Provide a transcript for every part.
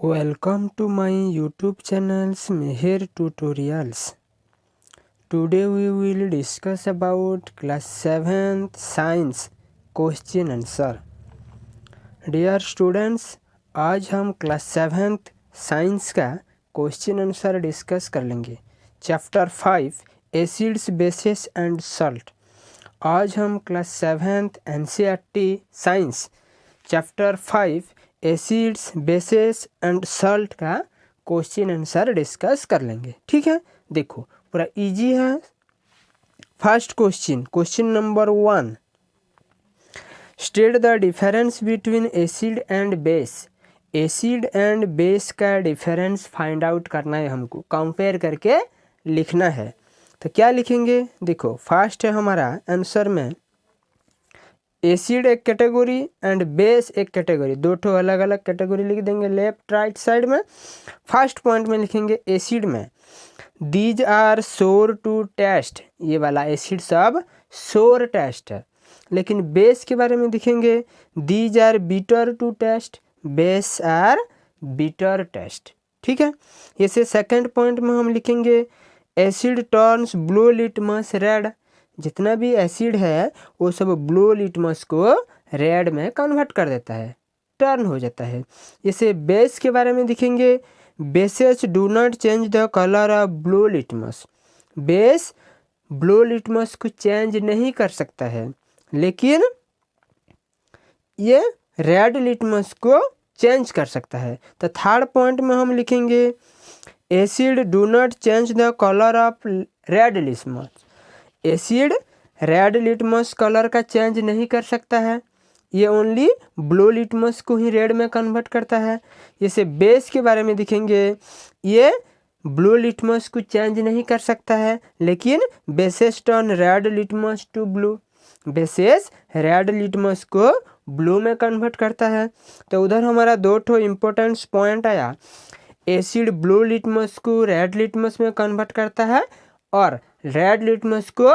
Welcome to my YouTube channel's Meher Tutorials. Today we will discuss about class 7th science question answer. Dear students, आज हम class 7th science का question answer discuss कर लेंगे. Chapter 5 acids bases and salt. आज हम class 7th NCERT science chapter 5 acids bases and salt का question answer discuss कर लेंगे. ठीक है, देखो पूरा इजी है. First question number 1, state the difference between acid and base. Acid and base का डिफरेंस फाइंड आउट करना है, हमको कंपेयर करके लिखना है. तो क्या लिखेंगे, देखो फर्स्ट है हमारा आंसर में एसिड एक कैटेगरी एंड बेस एक कैटेगरी, दो ठो अलग अलग कैटेगरी लिख देंगे लेफ्ट राइट साइड में. फर्स्ट पॉइंट में लिखेंगे एसिड में दीज आर सोर टू टेस्ट, ये वाला एसिड सब सोर टेस्ट है. लेकिन बेस के बारे में लिखेंगे these are bitter to taste, base are bitter taste. ठीक है, इसे सेकंड पॉइंट में हम लिखेंगे acid turns blue litmus red. जितना भी एसिड है वो सब ब्लू लिटमस को रेड में कन्वर्ट कर देता है, टर्न हो जाता है. इसे बेस के बारे में दिखेंगे bases do not change the colour of blue litmus. Base blue litmus को चेंज नहीं कर सकता है, लेकिन ये रेड लिटमस को चेंज कर सकता है. तो थर्ड पॉइंट में हम लिखेंगे acid do not change the colour of red litmus. Acid red litmus colour का चेंज नहीं कर सकता है, ये ओनली ब्लू लिटमस को ही रेड में कन्वर्ट करता है. जैसे बेस के बारे में दिखेंगे ये ब्लू लिटमस को चेंज नहीं कर सकता है, लेकिन bases turn red litmus to blue. Bases red litmus को ब्लू में कन्वर्ट करता है. तो उधर हमारा दो ठो इम्पोर्टेंट पॉइंट आया, एसिड ब्लू लिटमस को रेड लिटमस में कन्वर्ट करता है और रेड लिटमस को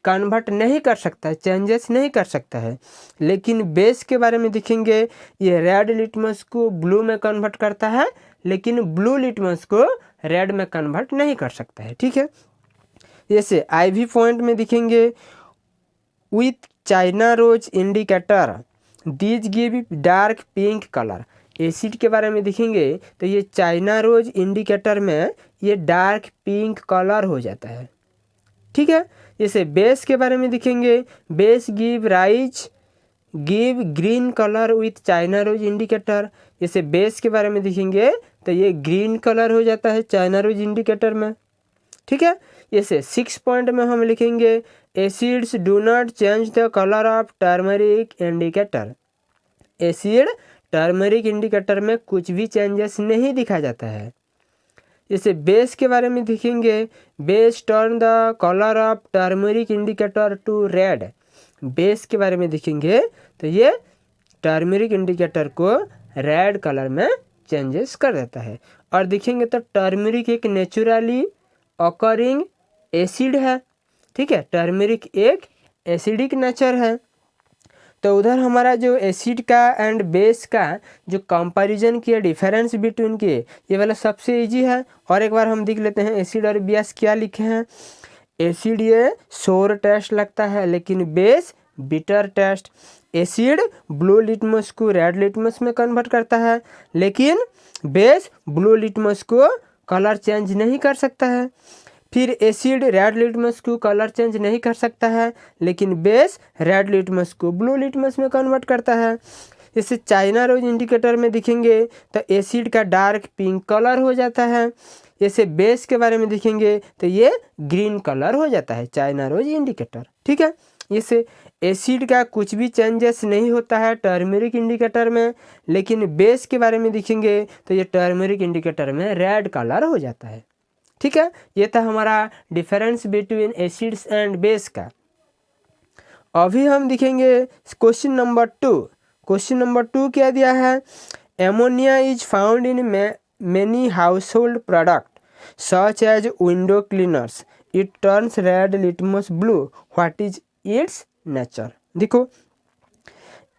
कन्वर्ट नहीं कर सकता है, चेंजेस नहीं कर सकता है. लेकिन बेस के बारे में देखेंगे ये रेड लिटमस को ब्लू में कन्वर्ट करता है, लेकिन ब्लू लिटमस को रेड में कन्वर्ट नहीं कर सकता है. ठीक है, जैसे IV पॉइंट में दिखेंगे with China rose indicator these give dark pink colour. Acid के बारे में दिखेंगे तो ये चाइना रोज इंडिकेटर में ये डार्क पिंक कलर हो जाता है. ठीक है, जैसे बेस के बारे में दिखेंगे base give green colour with China rose indicator. जैसे बेस के बारे में दिखेंगे तो ये ग्रीन कलर हो जाता है चाइना रोज इंडिकेटर में. ठीक है, जैसे 6 पॉइंट में हम लिखेंगे acids do not change the colour of turmeric indicator. Acid turmeric indicator में कुछ भी चेंजेस नहीं दिखा जाता है. जैसे बेस के बारे में देखेंगे base turn the colour of turmeric indicator to red. Base के बारे में देखेंगे तो ये टर्मरिक इंडिकेटर को रेड कलर में चेंजेस कर देता है. और देखेंगे तो टर्मरिक एक नेचुरली ऑकरिंग एसिड है. ठीक है, टर्मरिक एक एसिडिक नेचर है. तो उधर हमारा जो एसिड का एंड बेस का जो कंपैरिजन किया डिफरेंस बिटवीन के, ये वाला सबसे इजी है. और एक बार हम देख लेते हैं एसिड और बेस क्या लिखे हैं. एसिड ये सोर टेस्ट लगता है, लेकिन base bitter taste. Acid blue litmus को रेड लिटमस में कन्वर्ट करता है, लेकिन बेस ब्लू लिटमस को कलर चेंज नहीं कर सकता है. फिर एसिड रेड लिटमस को कलर चेंज नहीं कर सकता है, लेकिन बेस रेड लिटमस को ब्लू लिटमस में कन्वर्ट करता है. जैसे चाइना रोज इंडिकेटर में दिखेंगे तो एसिड का डार्क पिंक कलर हो जाता है. जैसे बेस के बारे में दिखेंगे तो ये ग्रीन कलर हो जाता है चाइना रोज इंडिकेटर. ठीक है, जैसे एसिड का कुछ भी चेंजेस नहीं होता है टर्मरिक इंडिकेटर में, लेकिन बेस के बारे में दिखेंगे तो ये टर्मरिक इंडिकेटर में रेड कलर हो जाता है. ठीक है, ये था हमारा difference between acids and base का. अभी हम दिखेंगे क्वेश्चन नंबर 2. क्वेश्चन नंबर 2 क्या दिया है, ammonia is found in many household product such as window cleaners. It turns red litmus blue. What is its nature. देखो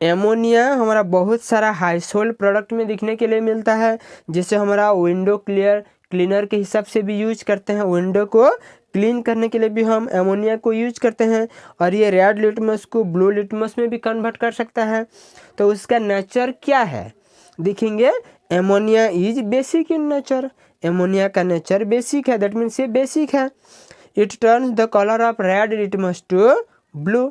एमोनिया हमारा बहुत सारा हाउसहोल्ड प्रोडक्ट में दिखने के लिए मिलता है, जैसे हमारा विंडो क्लीनर के हिसाब से भी यूज करते हैं। विंडो को क्लीन करने के लिए भी हम एमोनिया को यूज करते हैं, और ये रेड लिटमस को ब्लू लिटमस में भी कन्वर्ट कर सकता है। तो उसका नेचर क्या है देखेंगे। Ammonia is basic in nature. Ammonia का नेचर बेसिक है, दैट मीन्स ये बेसिक है। It turns the colour of red litmus to blue.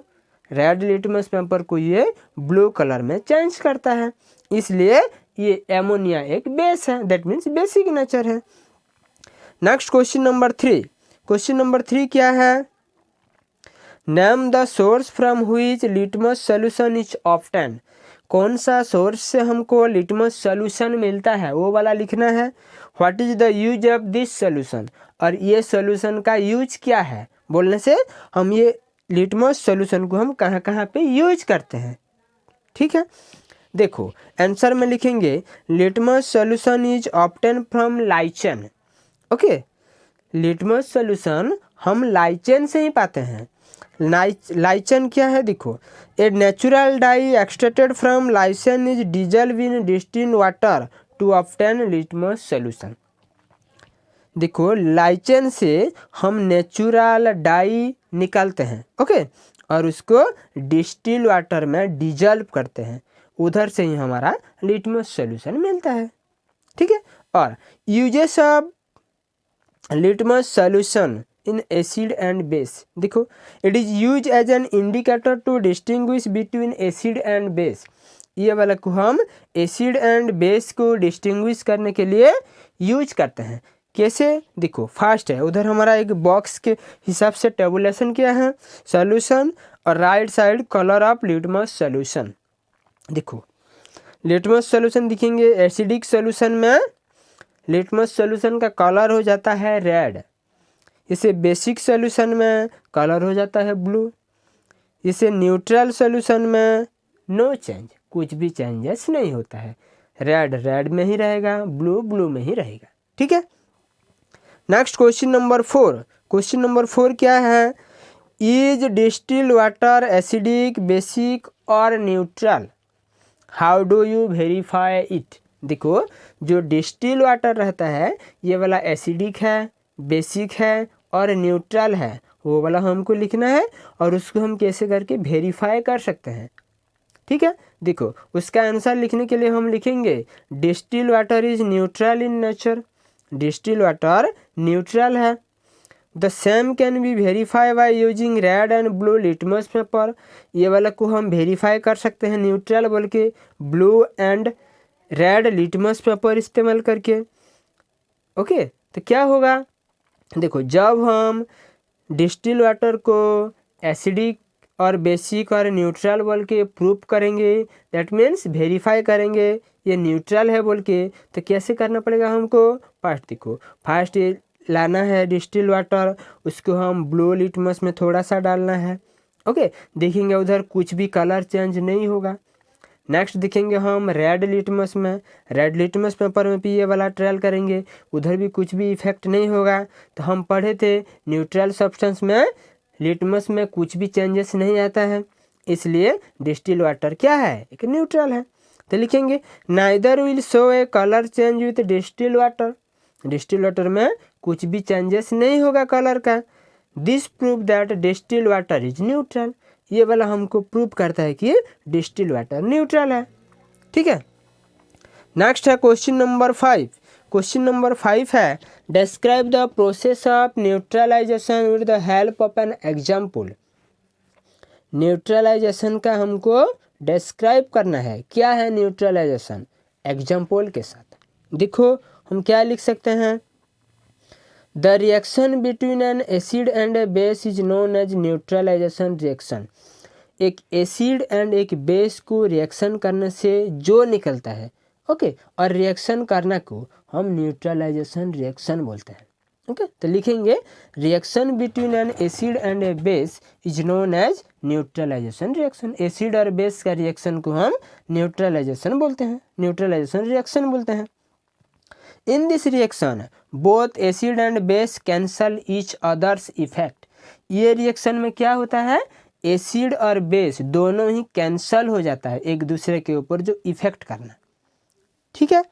Red litmus paper को ये ब्लू कलर में चेंज करता है, इसलिए ये एमोनिया एक बेस है, दैट मीन्स बेसिक नेचर है। Next question number 3। Question number 3 क्या है। Name the source from which litmus solution is obtain. कौन सा सोर्स से हमको लिटमस सोल्यूशन मिलता है वो वाला लिखना है। What is the use of this solution, और ये सोल्यूशन का यूज क्या है बोलने से हम ये लिटमस सोल्यूशन को हम कहाँ कहाँ पे यूज करते हैं। ठीक है, देखो आंसर में लिखेंगे litmus solution is obtain from lichen. Okay, litmus solution हम लाइचेन से ही पाते हैं। लाइचेन क्या है देखो, a natural dye extracted from lichen is dissolve in distilled water to obtain litmus solution. देखो लाइचेन से हम नेचुरल डाई निकालते हैं, ओके, और उसको डिस्टिल वाटर में डिजल्व करते हैं, उधर से ही हमारा लिटमस सोल्यूशन मिलता है। ठीक है, और uses of litmus solution in acid and base. देखो it is use as an indicator to distinguish between acid and base. ये वाला को हम एसिड एंड बेस को डिस्टिंग्विश करने के लिए यूज करते हैं। कैसे देखो, फास्ट है, उधर हमारा एक बॉक्स के हिसाब से टेबुलेशन किया है सॉल्यूशन, और right side colour of litmus solution. देखो लिटमस सॉल्यूशन दिखेंगे, एसिडिक सॉल्यूशन में लिटमस सॉल्यूशन का कलर हो जाता है रेड। इसे बेसिक सॉल्यूशन में कलर हो जाता है ब्लू। इसे न्यूट्रल सॉल्यूशन में नो चेंज, कुछ भी चेंजेस नहीं होता है। रेड रेड में ही रहेगा, ब्लू ब्लू में ही रहेगा। ठीक है, next question number 4। Question number 4 क्या है। Is distilled water acidic, basic और neutral, how do you verify it. देखो जो डिस्टिल्ड वाटर रहता है ये वाला एसिडिक है, बेसिक है और न्यूट्रल है, वो वाला हमको लिखना है, और उसको हम कैसे करके वेरीफाई कर सकते हैं। ठीक है, देखो उसका आंसर लिखने के लिए हम लिखेंगे distilled water is neutral in nature. Distilled water neutral है। The same can be verify by using red and blue litmus paper. ये वाला को हम वेरीफाई कर सकते हैं न्यूट्रल बोल के blue and red litmus paper इस्तेमाल करके। ओके, तो क्या होगा देखो, जब हम डिस्टिल वाटर को एसिडिक और बेसिक और न्यूट्रल बोल के प्रूफ करेंगे, दैट मीन्स वेरीफाई करेंगे ये न्यूट्रल है बोल के, तो कैसे करना पड़ेगा हमको। फर्स्ट देखो, फर्स्ट ये लाना है डिस्टिल वाटर, उसको हम ब्लू लिटमस में थोड़ा सा डालना है। ओके, देखेंगे उधर कुछ भी कलर चेंज नहीं होगा। नेक्स्ट देखेंगे हम रेड लिटमस में, रेड लिटमस पेपर में भी ये वाला ट्रायल करेंगे, उधर भी कुछ भी इफेक्ट नहीं होगा। तो हम पढ़े थे न्यूट्रल सब्सटेंस में लिटमस में कुछ भी चेंजेस नहीं आता है, इसलिए डिस्टिल वाटर क्या है, एक न्यूट्रल है। तो लिखेंगे neither will show A colour change with distil water. Distil water में कुछ भी चेंजेस नहीं होगा कलर का। This prove that distil water is neutral. ये वाला हमको प्रूव करता है कि डिस्टिल वाटर न्यूट्रल है। ठीक है, नेक्स्ट है क्वेश्चन नंबर 5। क्वेश्चन नंबर 5 है describe the process of neutralisation with the help of an example. Neutralisation का हमको डिस्क्राइब करना है, क्या है न्यूट्रलाइजेशन, एग्जाम्पल के साथ। देखो हम क्या लिख सकते हैं, the reaction between an acid and a base is known as neutralisation reaction. एक एसिड एंड एक बेस को रिएक्शन करने से जो निकलता है, ओके, और रिएक्शन करना को हम न्यूट्रलाइजेशन रिएक्शन बोलते हैं। ओके, तो लिखेंगे reaction between an acid and a base is known as neutralisation reaction. Acid और बेस का रिएक्शन को हम न्यूट्रलाइजेशन बोलते हैं, न्यूट्रलाइजेशन रिएक्शन बोलते हैं। In this reaction both acid and base cancel each other's effect. ये रिएक्शन में क्या होता है, एसिड और बेस दोनों ही कैंसल हो जाता है एक दूसरे के ऊपर जो इफेक्ट करना, ठीक है।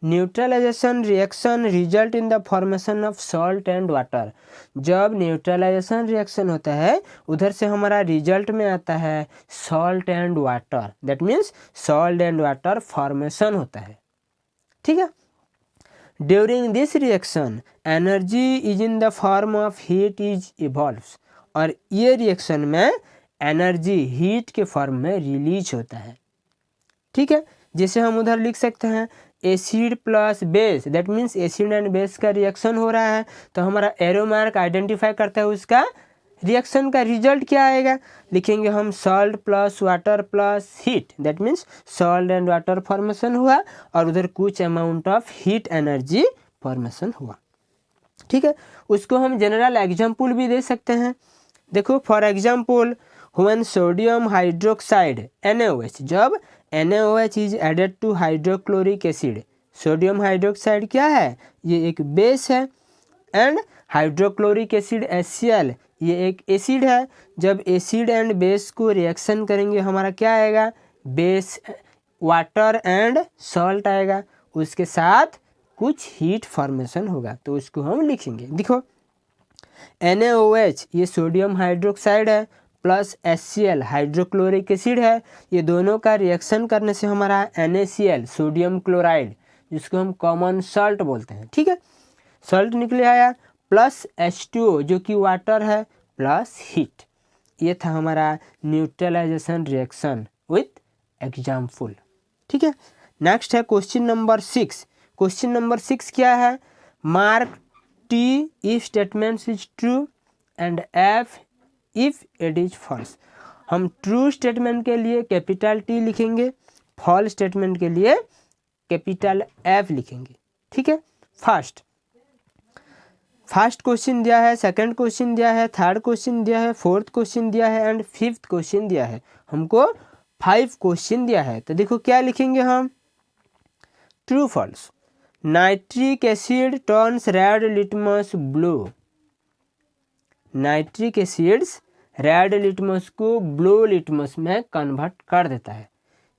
Neutralisation reaction result in the formation of salt and water. जब न्यूट्रलाइजेशन रिएक्शन होता है उधर से हमारा रिजल्ट में आता है salt and water, that means salt and water formation होता है, ठीक है। During this reaction energy is in the form of heat is evolves, और ये रिएक्शन में एनर्जी हीट के फॉर्म में रिलीज होता है, ठीक है। जैसे हम उधर लिख सकते हैं acid plus base, that means acid and base का रिएक्शन हो रहा है, तो हमारा एरो मार्क आइडेंटिफाई करता है उसका रिएक्शन का रिजल्ट क्या आएगा, लिखेंगे हम salt plus water plus heat, that means salt and water formation हुआ और उधर कुछ amount of heat energy formation हुआ, ठीक है। उसको हम जनरल एग्जाम्पल भी दे सकते हैं। देखो for example when sodium hydroxide NaOH, जब NaOH is added to hydrochloric acid, sodium hydroxide क्या है, ये एक बेस है, एंड हाइड्रोक्लोरिक एसिड HCl ये एक एसिड है। जब एसिड एंड बेस को रिएक्शन करेंगे हमारा क्या आएगा, बेस वाटर एंड सॉल्ट आएगा, उसके साथ कुछ हीट फॉर्मेशन होगा, तो उसको हम लिखेंगे। देखो NaOH ये सोडियम हाइड्रोक्साइड है प्लस HCl हाइड्रोक्लोरिक एसिड है, ये दोनों का रिएक्शन करने से हमारा NaCl सोडियम क्लोराइड जिसको हम कॉमन सॉल्ट बोलते हैं, ठीक है, सॉल्ट निकले आया, प्लस H2O जो कि वाटर है प्लस हीट। ये था हमारा न्यूट्रलाइजेशन रिएक्शन विथ एग्जाम्पल, ठीक है। नेक्स्ट है क्वेश्चन नंबर 6। क्वेश्चन नंबर 6 क्या है, mark T if statements is true and F if it is false। हम ट्रू स्टेटमेंट के लिए कैपिटल T लिखेंगे, फॉल्स स्टेटमेंट के लिए कैपिटल F लिखेंगे, ठीक है। फर्स्ट क्वेश्चन दिया है, सेकंड क्वेश्चन दिया है, थर्ड क्वेश्चन दिया है, फोर्थ क्वेश्चन दिया है एंड फिफ्थ क्वेश्चन दिया है, हमको 5 क्वेश्चन दिया है। तो देखो क्या लिखेंगे हम, true false, nitric acid turns red litmus blue, nitric acids red litmus को ब्लू लिटमस में कन्वर्ट कर देता है।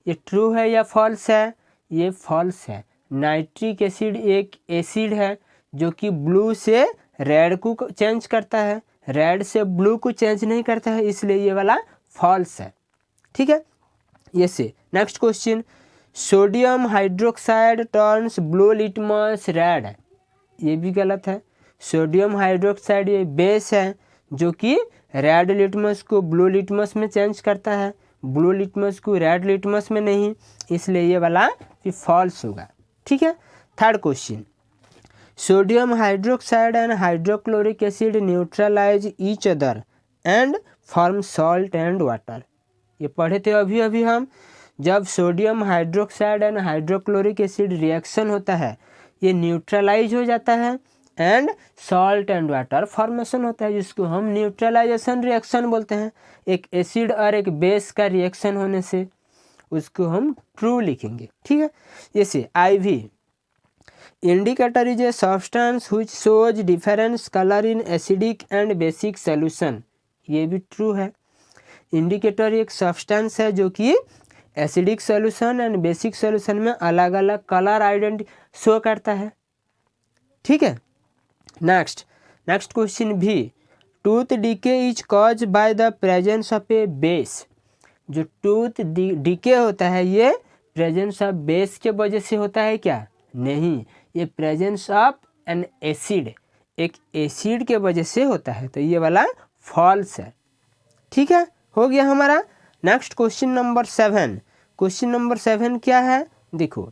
ये ट्रू है या फॉल्स है, ये फॉल्स है। नाइट्रिक एसिड एक एसिड है जो कि ब्लू से रेड को चेंज करता है, रेड से ब्लू को चेंज नहीं करता है, इसलिए ये वाला फॉल्स है, ठीक है। ये से next question, sodium hydroxide turns blue litmus red, ये भी गलत है। सोडियम हाइड्रोक्साइड ये बेस है जो कि रेड लिटमस को ब्लू लिटमस में चेंज करता है, ब्लू लिटमस को रेड लिटमस में नहीं, इसलिए ये वाला भी फॉल्स होगा, ठीक है। Third question, sodium hydroxide and hydrochloric acid neutralise each other and form salt and water. ये पढ़े थे अभी अभी हम, जब sodium hydroxide and hydrochloric acid reaction होता है ये न्यूट्रलाइज हो जाता है and salt and water formation होता है, जिसको हम न्यूट्रलाइजेशन रिएक्शन बोलते हैं। एक एसिड और एक बेस का रिएक्शन होने से उसको हम ट्रू लिखेंगे, ठीक है। जैसे IV indicator is a substance which shows difference colour in acidic and basic solution, ये भी ट्रू है। इंडिकेटर एक सब्सटेंस है जो कि acidic solution and basic solution में अलग अलग कलर आइडेंटिटी शो करता है, ठीक है। नेक्स्ट क्वेश्चन भी, tooth decay is cause by the presence of A base, जो टूथ डीके होता है ये प्रेजेंस ऑफ बेस के वजह से होता है क्या, नहीं, ये प्रेजेंस ऑफ एन एसिड, एक एसिड के वजह से होता है, तो ये वाला फॉल्स है, ठीक है। हो गया हमारा। Next question number 7। Question number 7 क्या है, देखो